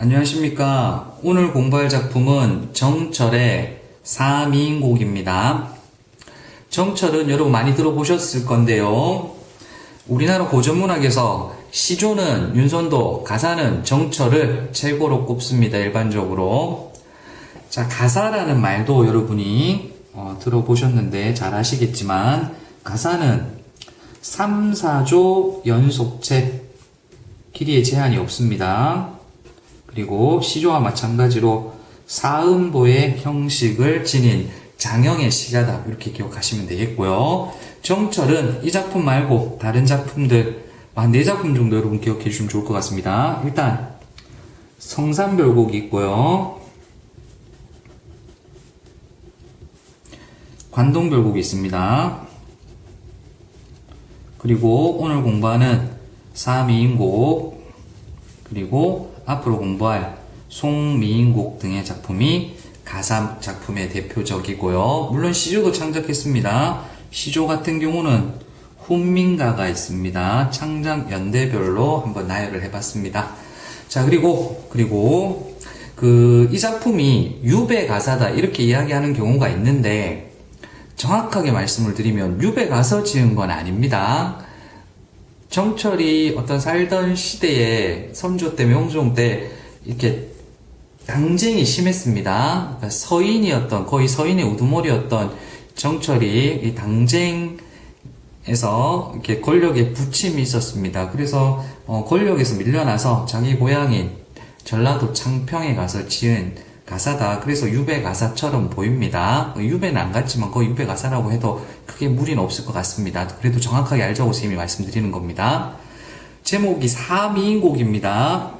안녕하십니까. 오늘 공부할 작품은 정철의 사미인곡입니다. 정철은 여러분 많이 들어보셨을 건데요. 우리나라 고전문학에서 시조는 윤선도, 가사는 정철을 최고로 꼽습니다. 일반적으로. 자, 가사라는 말도 여러분이 들어보셨는데 잘 아시겠지만 가사는 3, 4조 연속책, 길이에 제한이 없습니다. 그리고 시조와 마찬가지로 사음보의 형식을 지닌 장형의 시가다, 이렇게 기억하시면 되겠고요. 정철은 이 작품 말고 다른 작품들 한 4작품 정도 여러분 기억해 주시면 좋을 것 같습니다. 일단 성산별곡이 있고요, 관동별곡이 있습니다. 그리고 오늘 공부하는 사미인곡, 그리고 앞으로 공부할 송미인곡 등의 작품이 가사 작품의 대표적이고요. 물론 시조도 창작했습니다. 시조 같은 경우는 훈민가가 있습니다. 창작 연대별로 한번 나열을 해봤습니다. 자, 그리고 이 작품이 유배 가사다, 이렇게 이야기하는 경우가 있는데, 정확하게 말씀을 드리면 유배 가서 지은 건 아닙니다. 정철이 어떤 살던 시대에 선조 때문에 홍종 때 이렇게 당쟁이 심했습니다. 그러니까 서인이었던, 거의 서인의 우두머리였던 정철이 이 당쟁에서 이렇게 권력에 부침이 있었습니다. 그래서 권력에서 밀려나서 자기 고향인 전라도 창평에 가서 지은 가사다. 그래서 유배 가사처럼 보입니다. 유배는 안 같지만 거의 유배 가사라고 해도 크게 무리는 없을 것 같습니다. 그래도 정확하게 알자고 선생님이 말씀드리는 겁니다. 제목이 사미인곡입니다.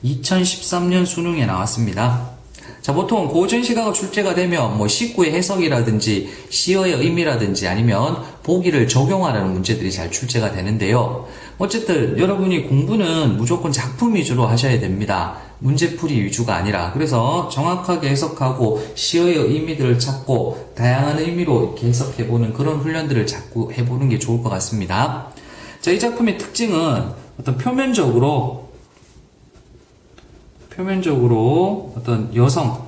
2013년 수능에 나왔습니다. 자, 보통 고전시가가 출제가 되면 시구의 해석이라든지 시어의 의미라든지 아니면 보기를 적용하라는 문제들이 잘 출제가 되는데요. 어쨌든 여러분이 공부는 무조건 작품 위주로 하셔야 됩니다. 문제풀이 위주가 아니라. 그래서 정확하게 해석하고 시어의 의미들을 찾고 다양한 의미로 이렇게 해석해보는 그런 훈련들을 자꾸 해보는 게 좋을 것 같습니다. 자, 이 작품의 특징은 어떤 표면적으로 어떤 여성이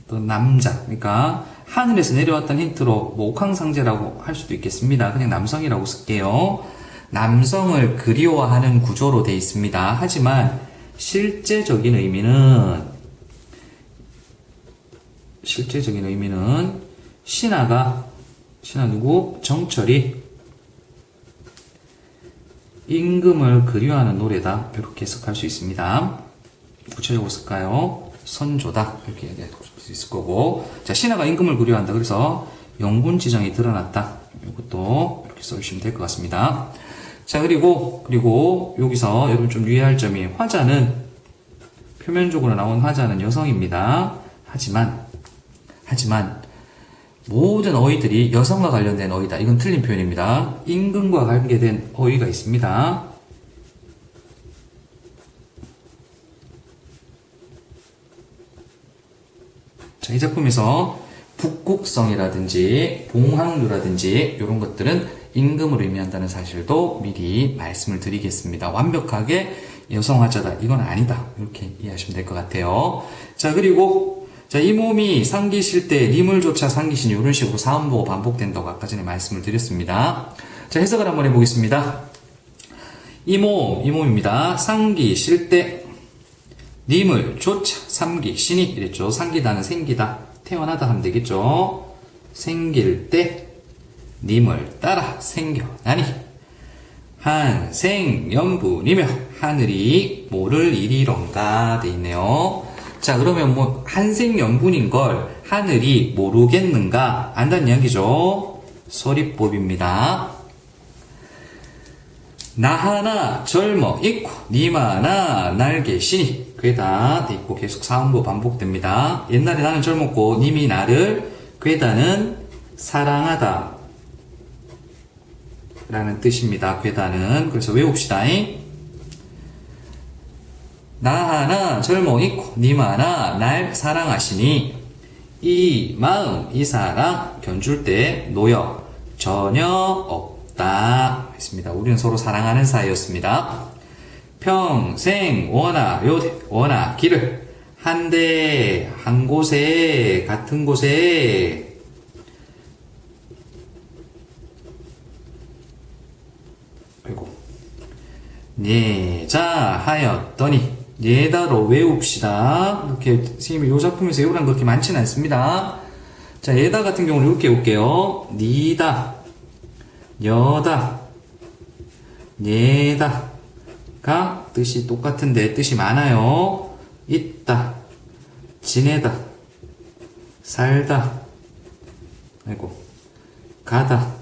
어떤 남자, 그러니까 하늘에서 내려왔던 힌트로 옥황상제라고 할 수도 있겠습니다. 그냥 남성이라고 쓸게요. 남성을 그리워하는 구조로 되어 있습니다. 하지만 실제적인 의미는 신하 누구? 정철이 임금을 그리워하는 노래다, 이렇게 해석할 수 있습니다. 구체적으로 쓸까요? 선조다, 이렇게 얘기할 수 있을 거고. 자, 신하가 임금을 그리워한다. 그래서 영군 지정이 드러났다. 이것도 이렇게 써주시면 될 것 같습니다. 자, 그리고 여기서 여러분 좀 유의할 점이, 화자는 표면적으로 나온 화자는 여성입니다. 하지만 모든 어휘들이 여성과 관련된 어휘다, 이건 틀린 표현입니다. 임금과 관계된 어휘가 있습니다. 자, 이 작품에서 북국성이라든지 봉황류라든지 이런 것들은 임금을 의미한다는 사실도 미리 말씀을 드리겠습니다. 완벽하게 여성화자다, 이건 아니다, 이렇게 이해하시면 될 것 같아요. 자, 그리고 이 몸이 상기실 때 님을 조차 상기시니, 이런 식으로 사음보가 반복된다고 아까 전에 말씀을 드렸습니다. 자, 해석을 한번 해보겠습니다. 이 몸입니다. 상기실 때 님을 조차 삼기시니, 이랬죠. 상기다는 생기다, 태어나다 하면 되겠죠. 생길 때 님을 따라 생겨나니 한생연분이며 하늘이 모를 일이런가 돼 있네요. 자, 그러면 한생연분인 걸 하늘이 모르겠는가, 안다는 이야기죠. 서리법입니다. 나 하나 젊어 있고 님 하나 날계시니, 괴다 돼 있고 계속 사음보 반복됩니다. 옛날에 나는 젊었고 님이 나를, 괴다는 사랑하다 라는 뜻입니다. 괴다는. 그래서 외웁시다. 나 하나 젊어 있고 님 하나 날 사랑하시니, 이 마음 이 사랑 견줄 때 노여 전혀 없다 했습니다. 우리는 서로 사랑하는 사이였습니다. 평생 원하 길을 한데 한 곳에 같은 곳에 그리고 내자하였더니 예다로 외웁시다. 이렇게 선생님이 이 작품에서 외우라는 거 그렇게 많지는 않습니다. 자, 예다 같은 경우는 이렇게 외울게요. 니다, 여다, 예다가 뜻이 똑같은데 뜻이 많아요. 있다, 지내다, 살다, 가다,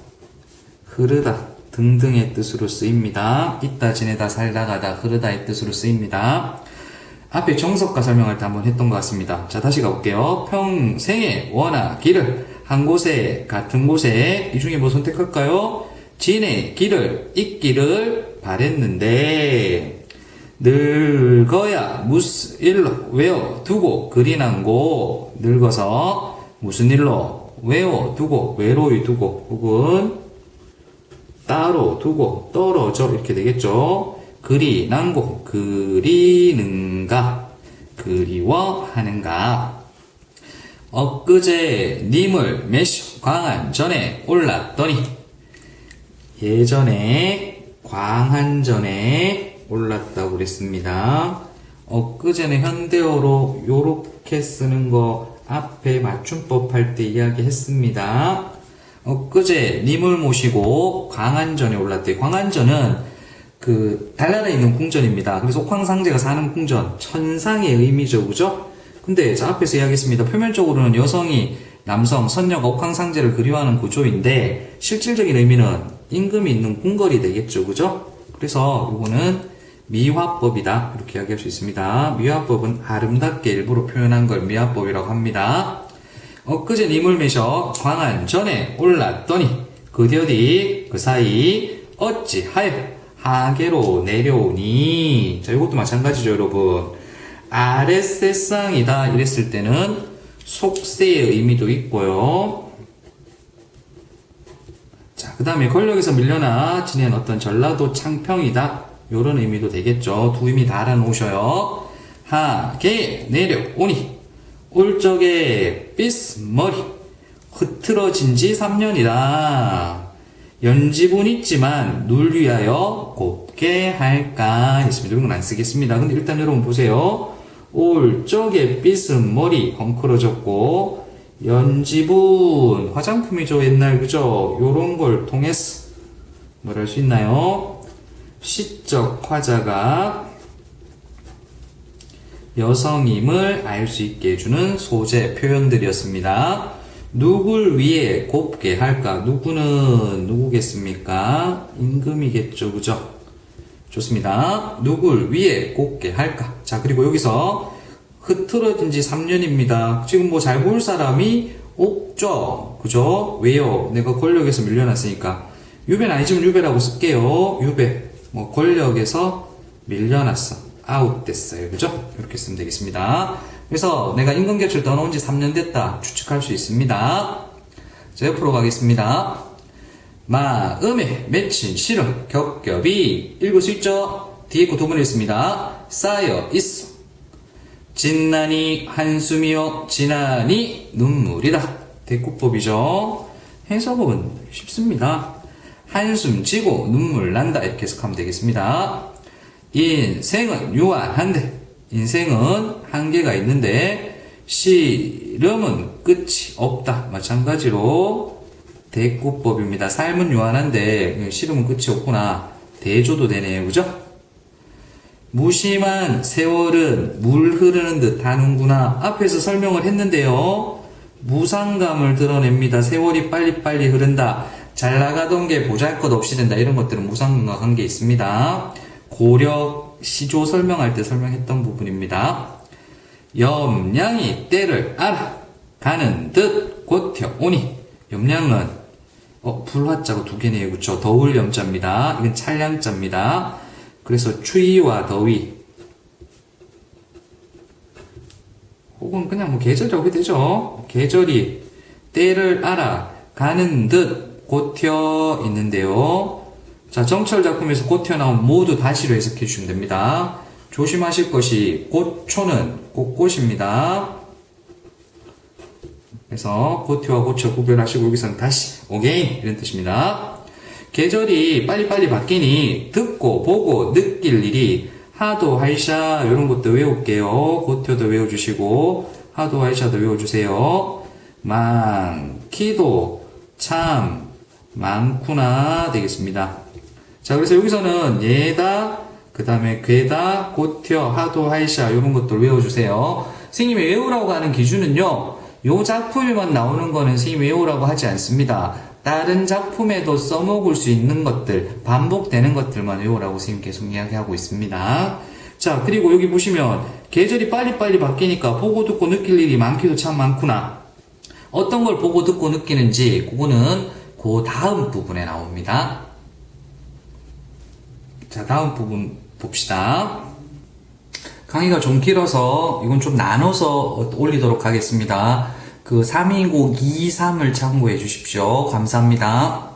흐르다 등등의 뜻으로 쓰입니다. 있다, 지내다, 살다, 가다, 흐르다의 뜻으로 쓰입니다. 앞에 정석과 설명할 때 한번 했던 것 같습니다. 자, 다시 가볼게요. 평생에 원하 길을 한 곳에 같은 곳에 이 중에 뭐 선택할까요? 지내 길을 있기를 바랬는데 늙어야 무슨 일로 외워두고 그리 난고 늙어서 무슨 일로 외워두고 외로이 두고 혹은 따로 두고 떨어져 이렇게 되겠죠. 그리 난고 그리는가 그리워하는가. 엊그제 님을 매시 광안전에 올랐더니 예전에 광안전에 올랐다고 그랬습니다. 엊그제는 현대어로 요렇게 쓰는 거 앞에 맞춤법 할 때 이야기했습니다. 엊그제 님을 모시고 광안전에 올랐대. 광안전은 그 달나라에 있는 궁전입니다. 그래서 옥황상제가 사는 궁전, 천상의 의미죠, 그죠? 근데 자 앞에서 이야기했습니다. 표면적으로는 여성이 남성, 선녀가 옥황상제를 그리워하는 구조인데 실질적인 의미는 임금이 있는 궁궐이 되겠죠, 그죠? 그래서 이거는 미화법이다 이렇게 이야기할 수 있습니다. 미화법은 아름답게 일부러 표현한 걸 미화법이라고 합니다. 엊그제 님을 매셔 광안전에 올랐더니 그디어디 그 사이 어찌하여 하계로 내려오니. 자, 이것도 마찬가지죠, 여러분. 아랫세상이다 이랬을 때는 속세의 의미도 있고요. 자, 그 다음에 권력에서 밀려나 지낸 어떤 전라도 창평이다 요런 의미도 되겠죠. 두 의미 다 알아놓으셔요. 하계 내려오니 올 적에 삐스머리 흐트러진 지 3년이다. 연지분 있지만 눌 위하여 곱게 할까 했습니다. 이런 건 안 쓰겠습니다. 근데 일단 여러분 보세요. 올 적에 삐은 머리 헝클어졌고 연지분 화장품이죠. 옛날 그죠? 요런 걸 통해서 뭘 할 수 있나요? 시적 화자가 여성임을 알 수 있게 해주는 소재 표현들이었습니다. 누굴 위해 곱게 할까? 누구는 누구겠습니까? 임금이겠죠, 그죠? 좋습니다. 누굴 위해 곱게 할까? 자, 그리고 여기서 흐트러진 지 3년입니다. 지금 뭐 잘 볼 사람이 없죠? 그죠? 왜요? 내가 권력에서 밀려났으니까. 유배는 아니지만 유배라고 쓸게요. 유배. 뭐 권력에서 밀려났어. 아웃됐어요. 그죠? 이렇게 쓰면 되겠습니다. 그래서 내가 임금계출 떠나온 지 3년 됐다 추측할 수 있습니다. 자, 옆으로 가겠습니다. 마음에 맺힌 시름 겹겹이 읽을 수 있죠? 뒤에 거 두 번 읽습니다. 쌓여 있어. 진난이 한숨이요 진난이 눈물이다. 대꾸법이죠. 해석은 쉽습니다. 한숨 지고 눈물 난다 이렇게 해석하면 되겠습니다. 인생은 유한한데 인생은 한계가 있는데 시름은 끝이 없다. 마찬가지로 대꾸법입니다. 삶은 유한한데 시름은 끝이 없구나. 대조도 되네요. 그죠? 무심한 세월은 물 흐르는 듯 하는구나. 앞에서 설명을 했는데요. 무상감을 드러냅니다. 세월이 빨리빨리 흐른다. 잘 나가던 게 보잘것없이 된다. 이런 것들은 무상감과 관계 있습니다. 고력 시조 설명할 때 설명했던 부분입니다. 염량이 때를 알아 가는 듯 곧혀오니. 염량은 불화자가 두 개네요. 그쵸? 더울 염자입니다. 이건 찰량자입니다. 그래서 추위와 더위 혹은 그냥 뭐 계절이라고 해도 되죠. 계절이 때를 알아 가는 듯 고튀어 있는데요. 자, 정철 작품에서 고튀어 나오면 모두 다시로 해석해 주시면 됩니다. 조심하실 것이 꽃초는 꽃꽃입니다. 그래서 고튀와 고초 구별하시고 여기서는 다시 오게인 이런 뜻입니다. 계절이 빨리빨리 바뀌니 듣고 보고 느낄 일이 하도 하이샤 이런 것도 외울게요. 고튀어도 외워주시고 하도 하이샤도 외워주세요. 많기도 참 많구나 되겠습니다. 자, 그래서 여기서는 예다, 그 다음에 괴다, 고튀어, 하도, 하이샤 이런 것들 외워주세요. 선생님이 외우라고 하는 기준은요, 요 작품에만 나오는 거는 선생님이 외우라고 하지 않습니다. 다른 작품에도 써먹을 수 있는 것들, 반복되는 것들만 외우라고 선생님 계속 이야기하고 있습니다. 자, 그리고 여기 보시면 계절이 빨리빨리 바뀌니까 보고 듣고 느낄 일이 많기도 참 많구나. 어떤 걸 보고 듣고 느끼는지 그거는 그 다음 부분에 나옵니다. 자, 다음 부분 봅시다. 강의가 좀 길어서 이건 좀 나눠서 올리도록 하겠습니다. 그 3인곡 2, 3을 참고해 주십시오. 감사합니다.